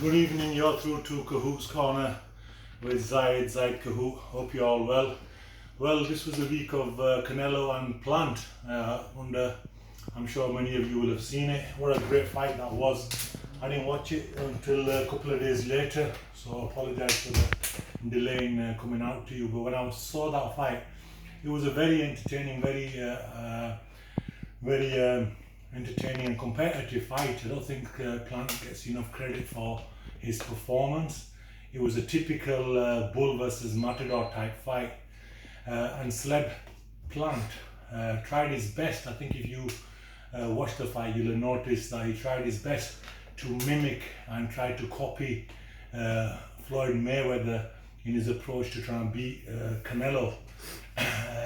Good evening, you're through to Kahuts Corner with Zaid Kahoot. Hope you're all well. Well, this was a week of Canelo and Plant. I'm sure many of you will have seen it. What a great fight that was. I didn't watch it until a couple of days later, so I apologise for the delay in coming out to you. But when I saw that fight, it was a very entertaining, very entertaining and competitive fight. I don't think Plant gets enough credit for his performance. It was a typical bull versus matador type fight, and Sleb Plant tried his best. I think if you watch the fight, you'll notice that he tried his best to mimic and try to copy Floyd Mayweather in his approach to try and beat Canelo.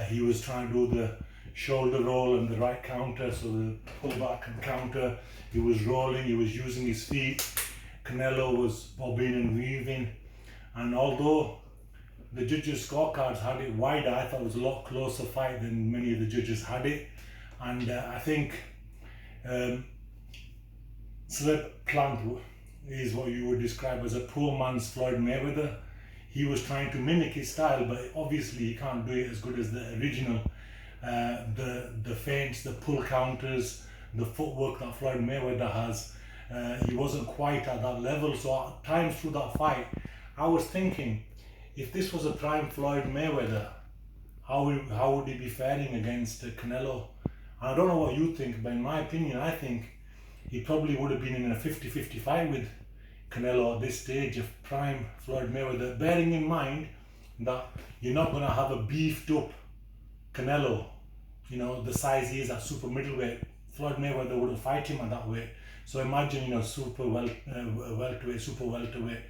He was trying to do the shoulder roll and the right counter, so the pull back and counter. He was rolling, he was using his feet. Canelo was bobbing and weaving, and although the judges' scorecards had it wider, I thought it was a lot closer fight than many of the judges had it. And I think Sleb Plant is what you would describe as a poor man's Floyd Mayweather. He was trying to mimic his style, but obviously he can't do it as good as the original. The feints, the pull counters, the footwork that Floyd Mayweather has, he wasn't quite at that level. So at times through that fight, I was thinking, if this was a prime Floyd Mayweather, how would he be faring against Canelo? And I don't know what you think, but in my opinion, I think he probably would have been in a 50-50 fight with Canelo at this stage of prime Floyd Mayweather, bearing in mind that you're not going to have a beefed up Canelo, the size he is at super middleweight. Floyd Mayweather wouldn't fight him at that weight. So imagine, super welterweight, super welterweight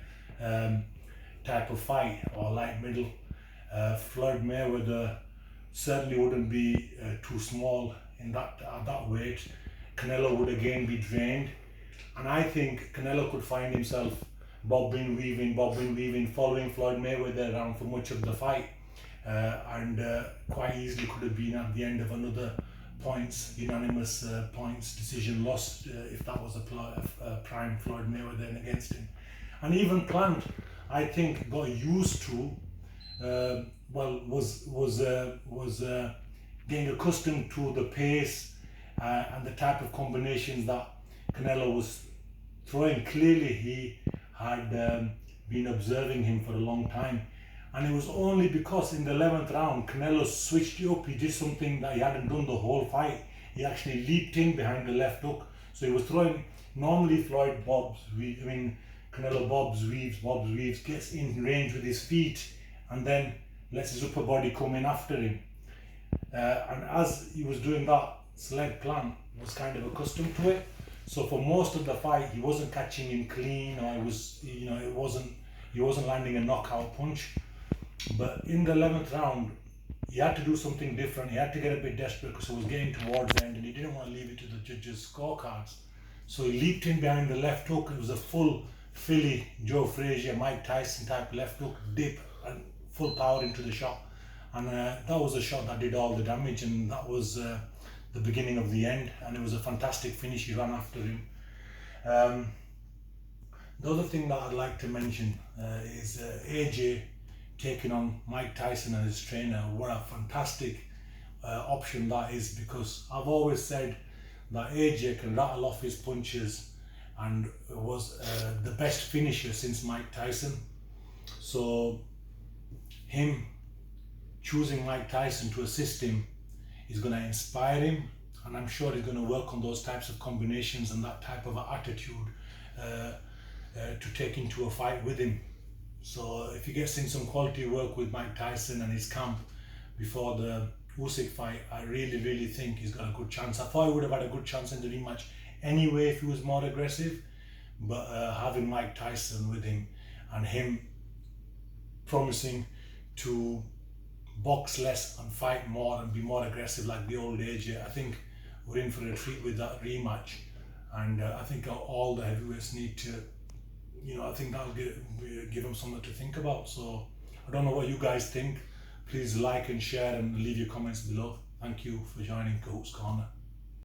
type of fight, or light middle. Floyd Mayweather certainly wouldn't be too small at that weight. Canelo would again be drained, and I think Canelo could find himself bobbing, weaving, following Floyd Mayweather around for much of the fight. And quite easily could have been at the end of another unanimous points decision loss if that was a prime Floyd Mayweather against him. And even Plant, I think, got used to, was getting accustomed to the pace and the type of combinations that Canelo was throwing. Clearly he had been observing him for a long time. And it was only because in the 11th round, Canelo switched it up. He did something that he hadn't done the whole fight. He actually leaped in behind the left hook. So he was throwing, normally Floyd Canelo bobs, weaves, gets in range with his feet, and then lets his upper body come in after him. And as he was doing that, Sleb Plant was kind of accustomed to it. So for most of the fight, he wasn't catching him clean, or he wasn't landing a knockout punch. But in the 11th round, he had to do something different. He had to get a bit desperate because it was getting towards the end, and he didn't want to leave it to the judges' scorecards. So he leaped in behind the left hook. It was a full Philly, Joe Frazier, Mike Tyson type left hook, dip, and full power into the shot. And that was a shot that did all the damage, and that was the beginning of the end. And it was a fantastic finish. He ran after him. The other thing that I'd like to mention is AJ taking on Mike Tyson and his trainer. What a fantastic option that is, because I've always said that AJ can rattle off his punches and was the best finisher since Mike Tyson. So him choosing Mike Tyson to assist him is going to inspire him, and I'm sure he's going to work on those types of combinations and that type of attitude to take into a fight with him. So if he gets in some quality work with Mike Tyson and his camp before the Usyk fight, I really think he's got a good chance. I thought he would have had a good chance in the rematch anyway if he was more aggressive, but having Mike Tyson with him and him promising to box less and fight more and be more aggressive like the old AJ, I think we're in for a treat with that rematch. And I think all the heavyweights need to, I think that'll give them something to think about. So I don't know what you guys think. Please like and share and leave your comments below. Thank you for joining Kahuts Corner.